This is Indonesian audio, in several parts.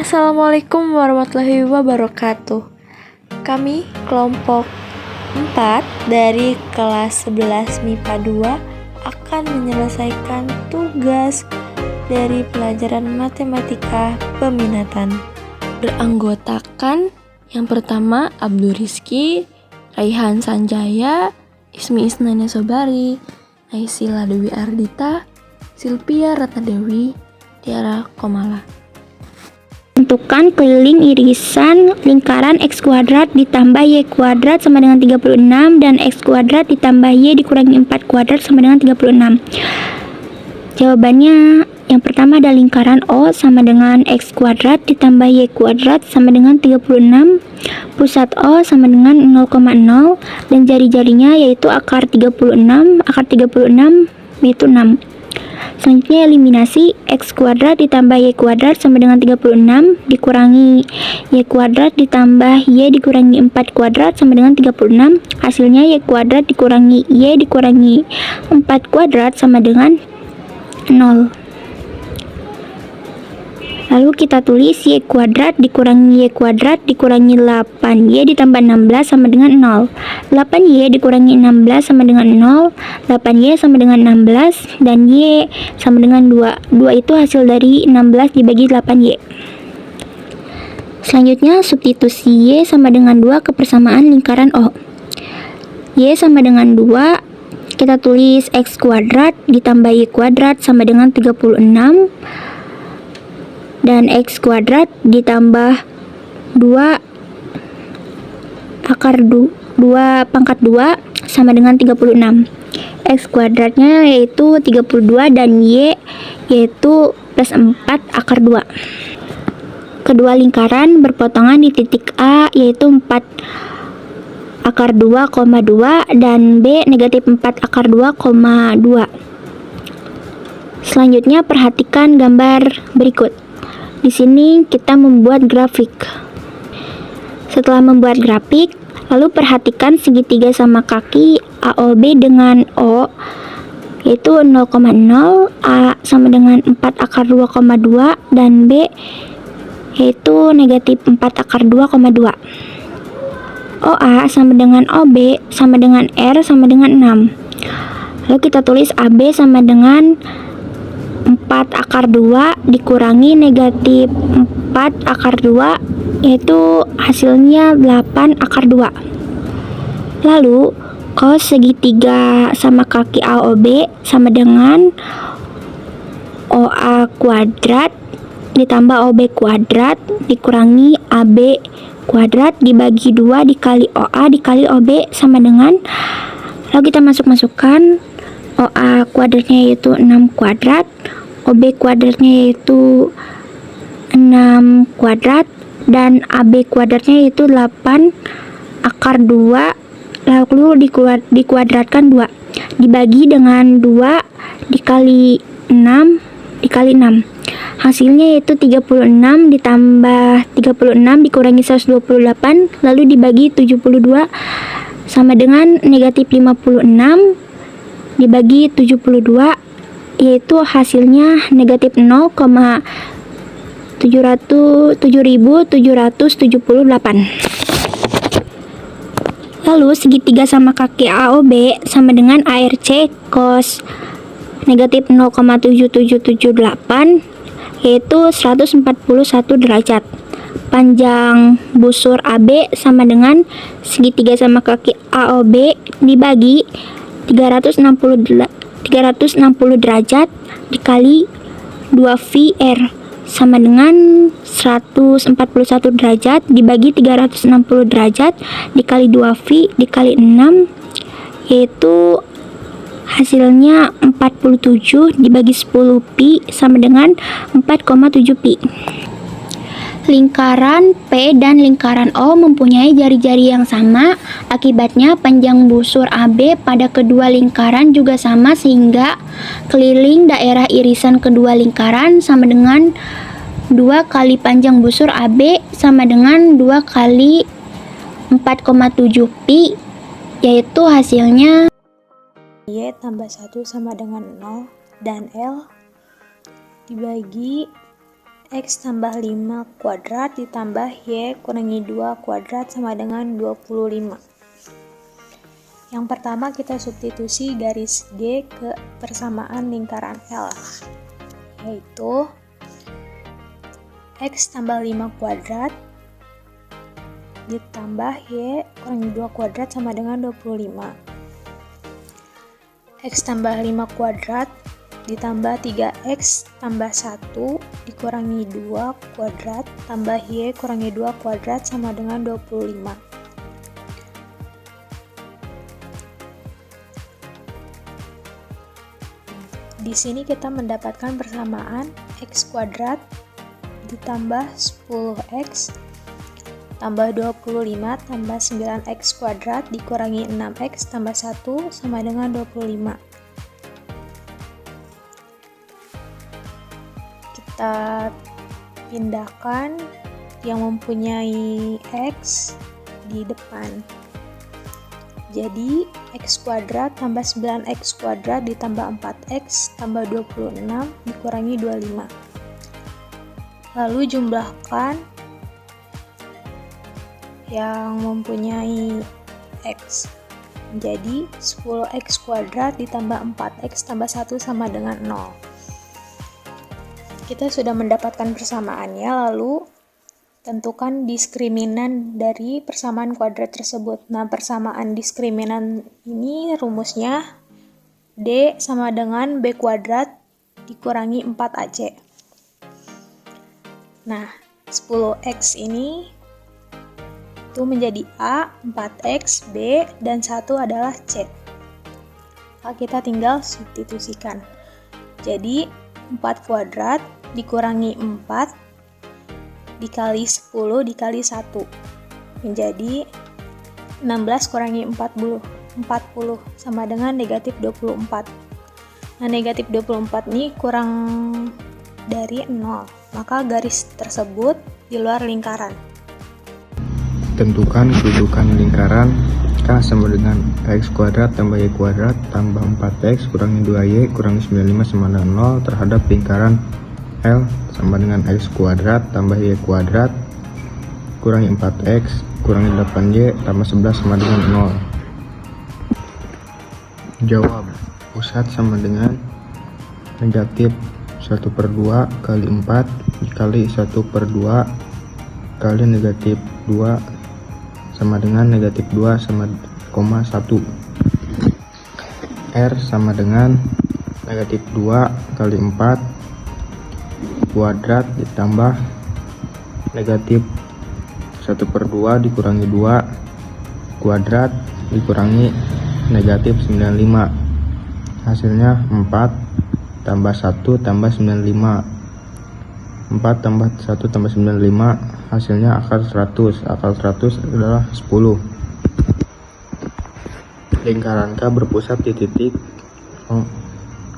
Assalamualaikum warahmatullahi wabarakatuh. Kami kelompok 4 dari kelas 11 MIPA 2 akan menyelesaikan tugas dari pelajaran matematika peminatan. Beranggotakan yang pertama Abdul Rizky, Raihan Sanjaya, Ismi Isnania Sobari, Naysila Dewi Ardita, Silvia Ratnadewi, Tiara Komala. Tentukan keliling irisan lingkaran x kuadrat ditambah y kuadrat sama dengan 36 dan x kuadrat ditambah y dikurangi 4 kuadrat sama dengan 36. Jawabannya yang pertama ada lingkaran O sama dengan x kuadrat ditambah y kuadrat sama dengan 36, pusat O sama dengan 0,0 dan jari-jarinya yaitu akar 36 yaitu 6. Selanjutnya eliminasi x kuadrat ditambah y kuadrat sama dengan 36 dikurangi y kuadrat ditambah y dikurangi 4 kuadrat sama dengan 36. Hasilnya y kuadrat dikurangi y dikurangi 4 kuadrat sama dengan 0. Lalu kita tulis y kuadrat dikurangi y kuadrat dikurangi 8y ditambah 16 sama dengan 0. 8y dikurangi 16 sama dengan 0. 8y sama dengan 16 dan y sama dengan 2. 2 itu hasil dari 16 dibagi 8y. Selanjutnya substitusi y sama dengan 2 ke persamaan lingkaran O. Y sama dengan 2, kita tulis x kuadrat ditambah y kuadrat sama dengan 36 dan x kuadrat ditambah 2 akar 2 pangkat 2 sama dengan 36. X kuadratnya yaitu 32 dan y yaitu plus 4 akar 2. Kedua lingkaran berpotongan di titik A yaitu 4 akar 2,2 dan B negatif 4 akar 2,2. Selanjutnya perhatikan gambar berikut. Di sini kita membuat grafik. Setelah membuat grafik, lalu perhatikan segitiga sama kaki AOB dengan O yaitu 0,0, A sama dengan 4 akar 2,2 dan B yaitu negatif 4 akar 2,2. OA sama dengan OB sama dengan R sama dengan 6. Lalu kita tulis AB sama dengan 4 akar 2 dikurangi negatif 4 akar 2 yaitu hasilnya 8 akar 2. Lalu cos segitiga sama kaki AOB sama dengan OA kuadrat ditambah OB kuadrat dikurangi AB kuadrat dibagi 2 dikali OA dikali OB sama dengan, lalu kita masukkan OA kuadratnya yaitu 6 kuadrat, OB kuadratnya yaitu 6 kuadrat dan AB kuadratnya yaitu 8 akar 2 lalu dikuadratkan 2 dibagi dengan 2 dikali 6 dikali 6. Hasilnya yaitu 36 ditambah 36 dikurangi 128 lalu dibagi 72 sama dengan negatif 56 dibagi 72 yaitu hasilnya negatif 0,7778. Lalu segitiga sama kaki AOB sama dengan ARC cos negatif 0,7778 yaitu 141 derajat. Panjang busur AB sama dengan segitiga sama kaki AOB dibagi 360 derajat dikali 2VR sama dengan 141 derajat dibagi 360 derajat dikali 2V dikali 6 yaitu hasilnya 47 dibagi 10 pi sama dengan 4,7 pi. Lingkaran P dan lingkaran O mempunyai jari-jari yang sama, akibatnya panjang busur AB pada kedua lingkaran juga sama sehingga keliling daerah irisan kedua lingkaran sama dengan 2 kali panjang busur AB sama dengan 2 kali 4,7 pi yaitu hasilnya Y tambah 1 sama dengan 0 dan L dibagi X tambah 5 kuadrat ditambah Y kurangi 2 kuadrat sama dengan 25. Yang pertama kita substitusi garis G ke persamaan lingkaran L, yaitu X tambah 5 kuadrat ditambah Y kurangi 2 kuadrat sama dengan 25. X tambah 5 kuadrat ditambah 3X tambah 1 dikurangi 2 kuadrat tambah Y kurangi 2 kuadrat sama dengan 25. Di sini kita mendapatkan persamaan X kuadrat ditambah 10X tambah 25 tambah 9X kuadrat dikurangi 6X tambah 1 sama dengan 25. Kita pindahkan yang mempunyai X di depan. Jadi X kuadrat tambah 9X kuadrat ditambah 4X tambah 26 dikurangi 25. Lalu jumlahkan yang mempunyai X. Jadi 10X kuadrat ditambah 4X tambah 1 sama dengan 0. Kita sudah mendapatkan persamaannya, lalu tentukan diskriminan dari persamaan kuadrat tersebut. Nah, persamaan diskriminan ini rumusnya D sama dengan B kuadrat dikurangi 4AC. Nah, 10X ini itu menjadi A, 4X, B, dan 1 adalah C. Nah, kita tinggal substitusikan. Jadi, 4 kuadrat dikurangi 4 dikali 10 dikali 1 menjadi 16 kurangi 40 sama dengan negatif 24. Nah, negatif 24 ini kurang dari 0, maka garis tersebut di luar lingkaran. Tentukan kedudukan lingkaran K sama dengan X kuadrat tambah Y kuadrat tambah 4X kurangi 2Y kurangi 95 sama dengan 0 terhadap lingkaran L sama dengan X kuadrat tambah Y kuadrat kurangi 4X kurangi 8Y tambah 11 sama dengan 0. Jawab. Pusat sama dengan negatif 1/2 kali 4 dikali 1/2 kali negatif 2 sama dengan negatif 2 sama 1. R sama dengan negatif 2 kali 4 kuadrat ditambah negatif 1/2 dikurangi 2 kuadrat dikurangi negatif 95. Hasilnya 4 tambah 1 tambah 95. 4 tambah 1 tambah 95 hasilnya akar 100. Akar 100 adalah 10. Lingkaran K berpusat di titik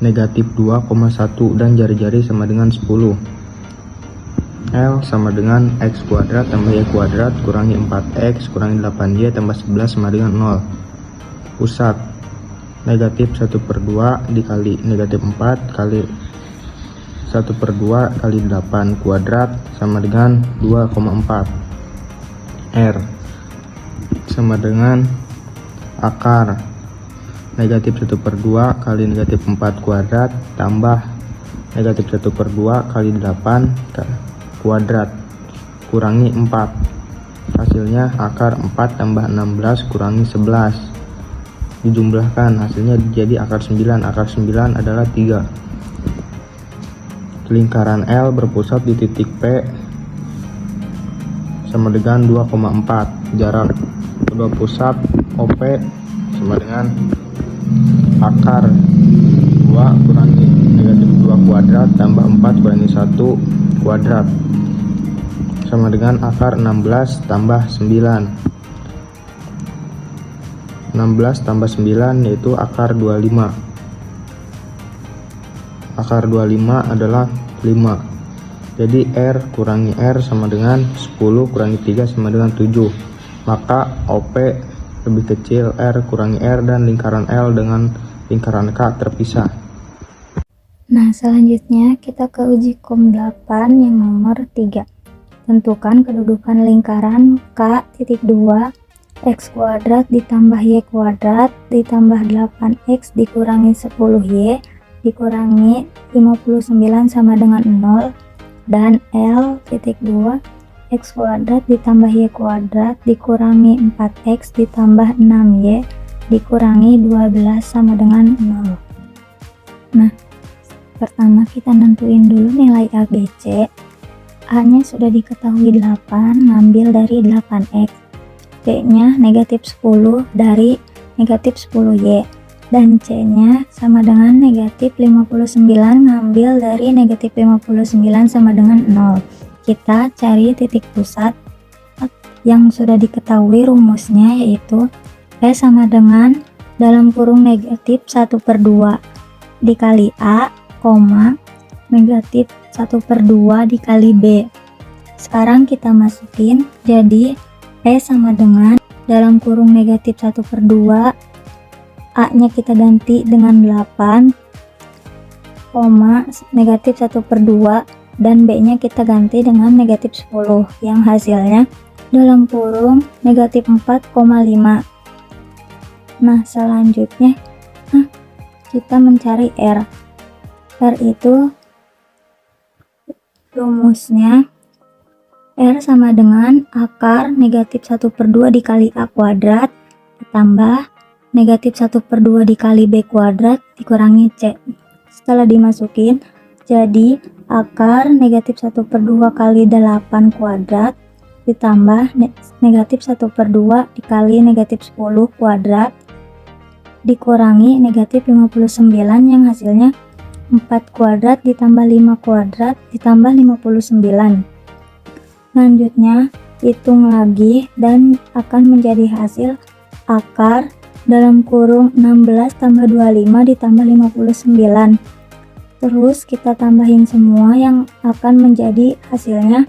negatif 2,1 dan jari-jari sama dengan 10. L sama dengan X kuadrat tambah Y kuadrat kurangi 4X kurangi 8Y tambah 11 sama dengan 0. Pusat negatif 1/2 dikali negatif 4 kali 1/2 kali 8 kuadrat sama dengan 2,4. R sama dengan akar negatif 1/2 kali negatif 4 kuadrat tambah negatif 1/2 kali 8 kuadrat kurangi 4. Hasilnya akar 4 tambah 16 kurangi 11. Dijumlahkan hasilnya jadi akar 9. Akar 9 adalah 3. Lingkaran L berpusat di titik P sama dengan 2,4. Jarak kedua pusat OP sama dengan akar 2 kurangi negatif 2 kuadrat tambah 4 kurangi 1 kuadrat sama dengan akar 16 tambah 9. 16 tambah 9 yaitu akar 25. Akar 25 adalah 5. Jadi R kurangi R sama dengan 10 kurangi 3 sama dengan 7. Maka OP lebih kecil R kurangi R dan lingkaran L dengan lingkaran K terpisah. Nah, selanjutnya kita ke uji kom 8 yang nomor 3. Tentukan kedudukan lingkaran K.2 X kuadrat ditambah Y kuadrat ditambah 8X dikurangi 10Y dikurangi 59 sama dengan 0 dan L.2 X kuadrat ditambah Y kuadrat dikurangi 4X ditambah 6Y dikurangi 12 sama dengan 0. Nah, pertama kita nentuin dulu nilai ABC. A nya sudah diketahui 8, ngambil dari 8X. B nya negatif 10 dari negatif 10Y, dan C nya sama dengan negatif 59, ngambil dari negatif 59 sama dengan 0. Kita cari titik pusat yang sudah diketahui rumusnya, yaitu P sama dengan dalam kurung negatif 1/2 dikali A, negatif 1/2 dikali B. Sekarang kita masukin, jadi P sama dengan dalam kurung negatif 1/2, A nya kita ganti dengan 8, negatif 1/2, dan B nya kita ganti dengan negatif 10, yang hasilnya dalam kurung negatif 4,5. Nah, selanjutnya kita mencari R. R itu rumusnya R sama dengan akar negatif 1/2 dikali A kuadrat ditambah negatif 1/2 dikali B kuadrat dikurangi C. Setelah dimasukin, jadi akar negatif 1/2 kali 8 kuadrat ditambah negatif 1/2 dikali negatif 10 kuadrat dikurangi negatif 59, yang hasilnya 4 kuadrat ditambah 5 kuadrat ditambah 59. Selanjutnya hitung lagi dan akan menjadi hasil akar dalam kurung 16 tambah 25 ditambah 59. Terus kita tambahin semua yang akan menjadi hasilnya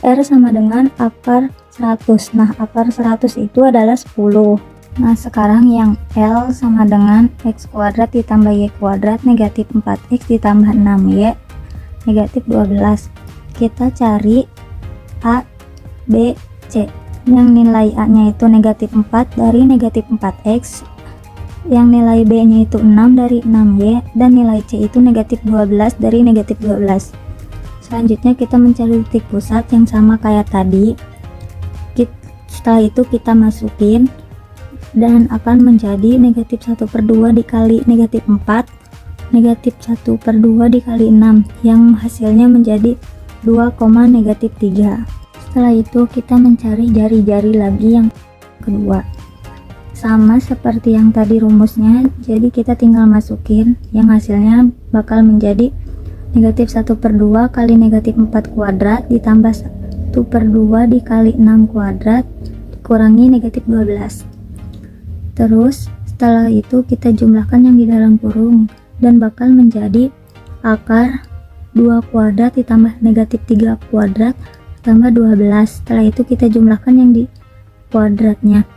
R sama dengan akar 100. Nah, akar 100 itu adalah 10. Nah, sekarang yang L sama dengan X kuadrat ditambah Y kuadrat negatif 4X ditambah 6Y negatif 12. Kita cari A, B, C. Yang nilai A nya itu negatif 4 dari negatif 4X, yang nilai B nya itu 6 dari 6Y, dan nilai C itu negatif 12 dari negatif 12. Selanjutnya kita mencari titik pusat yang sama kayak tadi. Setelah itu kita masukin dan akan menjadi negatif 1/2 dikali negatif 4, negatif 1/2 dikali 6, yang hasilnya menjadi 2,-3. Setelah itu kita mencari jari-jari lagi yang kedua, sama seperti yang tadi rumusnya, jadi kita tinggal masukin, yang hasilnya bakal menjadi negatif 1/2 kali negatif 4 kuadrat ditambah 1/2 dikali 6 kuadrat dikurangi negatif 12. Terus setelah itu kita jumlahkan yang di dalam kurung dan bakal menjadi akar 2 kuadrat ditambah negatif 3 kuadrat tambah 12. Setelah itu kita jumlahkan yang di kuadratnya,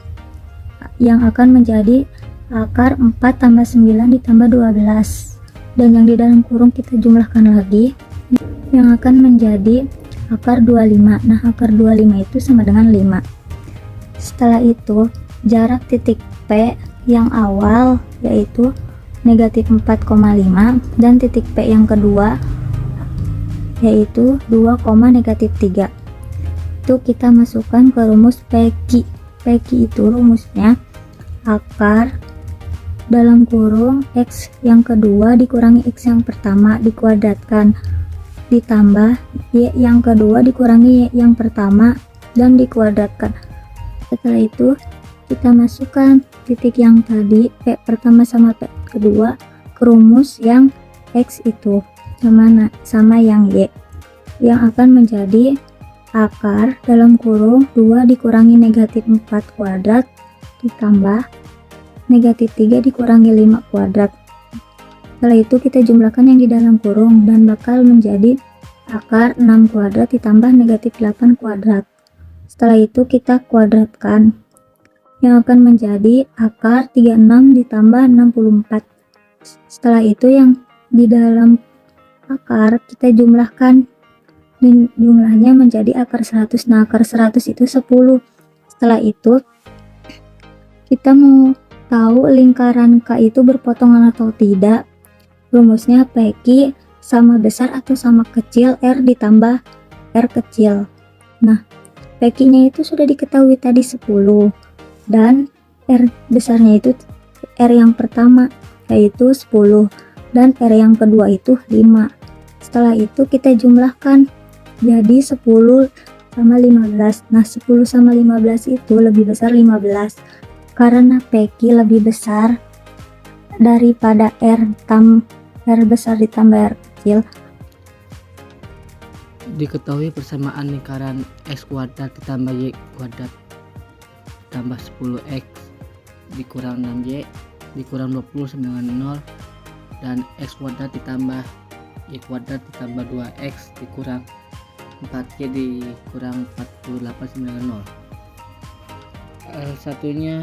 yang akan menjadi akar 4 tambah 9 ditambah 12, dan yang di dalam kurung kita jumlahkan lagi, yang akan menjadi akar 25. Nah, akar 25 itu sama dengan 5. Setelah itu jarak titik P yang awal yaitu negatif 4,5 dan titik P yang kedua yaitu 2,-3. Itu kita masukkan ke rumus PQ. PQ itu rumusnya akar dalam kurung X yang kedua dikurangi X yang pertama dikuadratkan ditambah Y yang kedua dikurangi Y yang pertama dan dikuadratkan. Setelah itu kita masukkan titik yang tadi P pertama sama P kedua ke rumus yang X itu sama yang Y, yang akan menjadi akar dalam kurung 2 dikurangi negatif 4 kuadrat ditambah negatif 3 dikurangi 5 kuadrat. Setelah itu kita jumlahkan yang di dalam kurung dan bakal menjadi akar 6 kuadrat ditambah negatif 8 kuadrat. Setelah itu kita kuadratkan, yang akan menjadi akar 36 ditambah 64. Setelah itu yang di dalam akar, kita jumlahkan jumlahnya menjadi akar 100. Nah, akar 100 itu 10. Setelah itu kita mau tahu lingkaran K itu berpotongan atau tidak. Rumusnya PQ sama besar atau sama kecil R ditambah R kecil. Nah, PQ-nya itu sudah diketahui tadi 10 dan R besarnya itu R yang pertama yaitu 10 dan R yang kedua itu 5. Setelah itu kita jumlahkan jadi 10 sama 15. Nah, 10 sama 15 itu lebih besar 15 karena PQ lebih besar daripada R besar ditambah R kecil. Diketahui persamaan lingkaran X kuadrat ditambah Y kuadrat ditambah 10X dikurang 6Y dikurang 20 sama dengan 0, dan X kuadrat ditambah Y kuadrat ditambah 2X dikurang 4Y dikurang 48 sama dengan 0. Satunya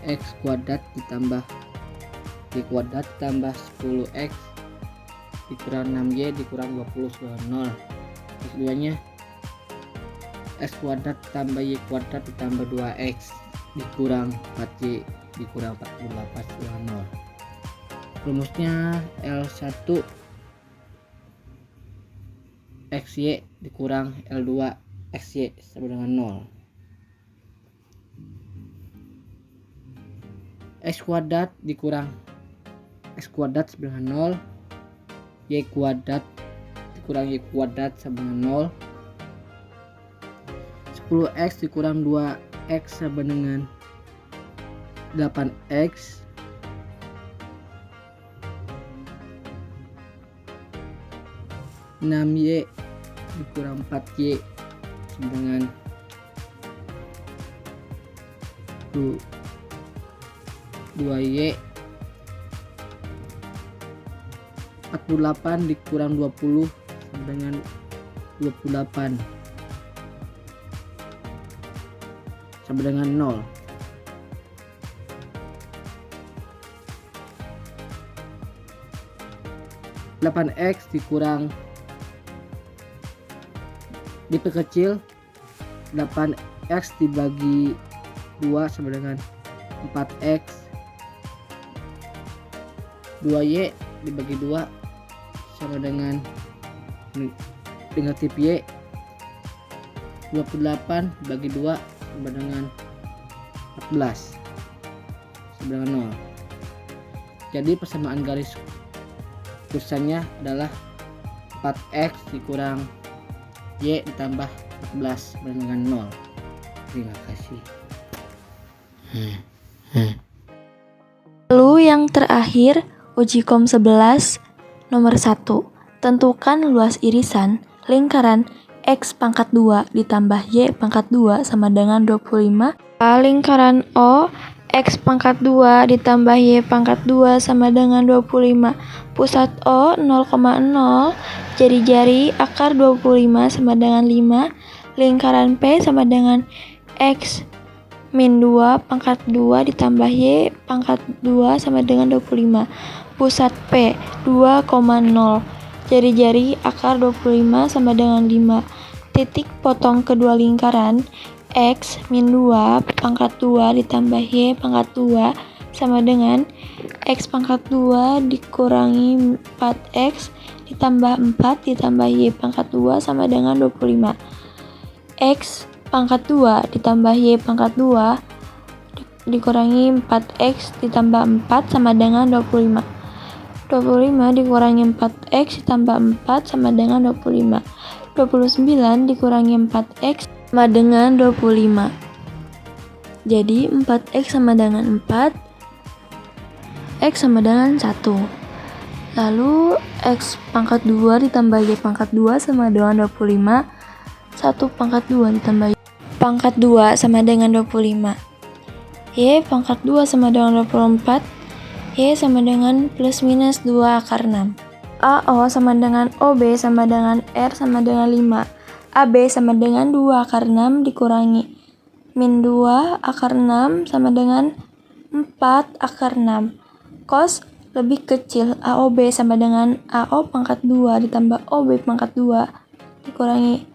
X kuadrat ditambah Y kuadrat ditambah 10X dikurang 6Y dikurang 20 sama 0. Keduanya X kuadrat ditambah Y kuadrat ditambah 2X dikurang 4Y dikurang 48 sama 0. Rumusnya L1 XY dikurang L2 XY sama dengan 0. X kuadrat dikurang X kuadrat sama dengan 0. Y kuadrat dikurang Y kuadrat sama dengan 0. 10X dikurang 2X sama dengan 8X. 6Y dikurang 4Y sama dengan 2Y. 48 dikurang 20 sama dengan 28 sama dengan 0. 8X dikurang diperkecil 8X dibagi 2 sama dengan 4X. 2Y dibagi 2 sama dengan negatif Y. 28 dibagi 2 sama dengan 14 sama dengan 0. Jadi persamaan garis kursanya adalah 4X dikurang Y ditambah 14 sama dengan 0. Terima kasih. Lalu yang terakhir, uji kom 11 nomor 1. Tentukan luas irisan lingkaran X pangkat 2 ditambah Y pangkat 2 sama dengan 25. Lingkaran O X pangkat 2 ditambah Y pangkat 2 sama dengan 25. Pusat O 0,0, jari-jari akar 25 sama dengan 5. Lingkaran P sama dengan X min 2 pangkat 2 ditambah Y pangkat 2 sama dengan 25. Pusat P 2,0, jari-jari akar 25 sama dengan 5. Titik potong kedua lingkaran X min 2 pangkat 2 ditambah Y pangkat 2 sama dengan X pangkat 2 dikurangi 4X ditambah 4 ditambah Y pangkat 2 sama dengan 25. X pangkat 2 ditambah Y pangkat 2 dikurangi 4X ditambah 4 sama dengan 25. 25 dikurangi 4X ditambah 4 sama dengan 25. 29 dikurangi 4X sama dengan 25. Jadi 4X sama dengan 4, X sama dengan 1. Lalu X pangkat 2 ditambah Y pangkat 2 sama dengan 25. 1 pangkat 2 ditambah Y pangkat 2 sama dengan 25. Y pangkat 2 sama dengan 24. Y sama dengan plus minus 2 akar 6. AO sama dengan OB sama dengan R sama dengan 5. AB sama dengan 2 akar 6 dikurangi min 2 akar 6 sama dengan 4 akar 6. Cos lebih kecil AOB sama dengan AO pangkat 2 ditambah OB pangkat 2 dikurangi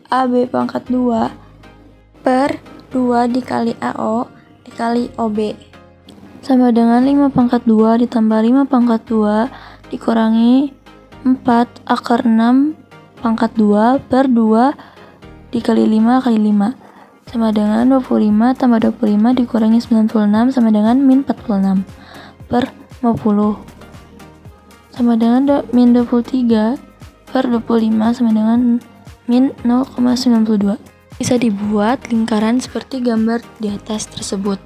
AB pangkat 2 per 2 dikali AO dikali OB sama dengan 5 pangkat 2 ditambah 5 pangkat 2 dikurangi 4 akar 6 pangkat 2 per 2 dikali 5 kali 5 sama dengan 25 tambah 25 dikurangi 96 sama dengan min 46 per 50 sama dengan min 23 per 25 sama dengan min 0,92. Bisa dibuat lingkaran seperti gambar di atas tersebut.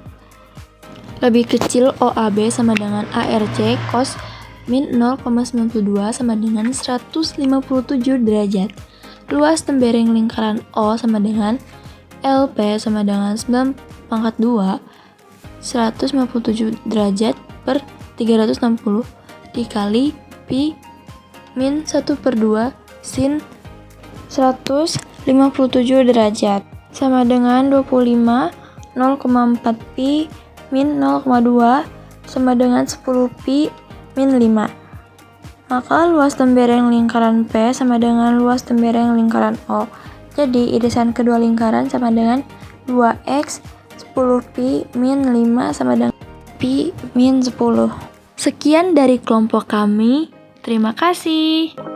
Lebih kecil OAB sama dengan ARC cos min 0,92 sama dengan 157 derajat. Luas tembereng lingkaran O sama dengan LP sama dengan 9 pangkat 2 157 derajat per 360 dikali pi min 1/2 sin 157 derajat sama dengan 25 0,4 pi min 0,2 sama dengan 10 pi min 5. Maka luas tembereng lingkaran P sama dengan luas tembereng lingkaran O. Jadi irisan kedua lingkaran sama dengan 2x 10 pi min 5 sama dengan pi min 10. Sekian dari kelompok kami. Terima kasih.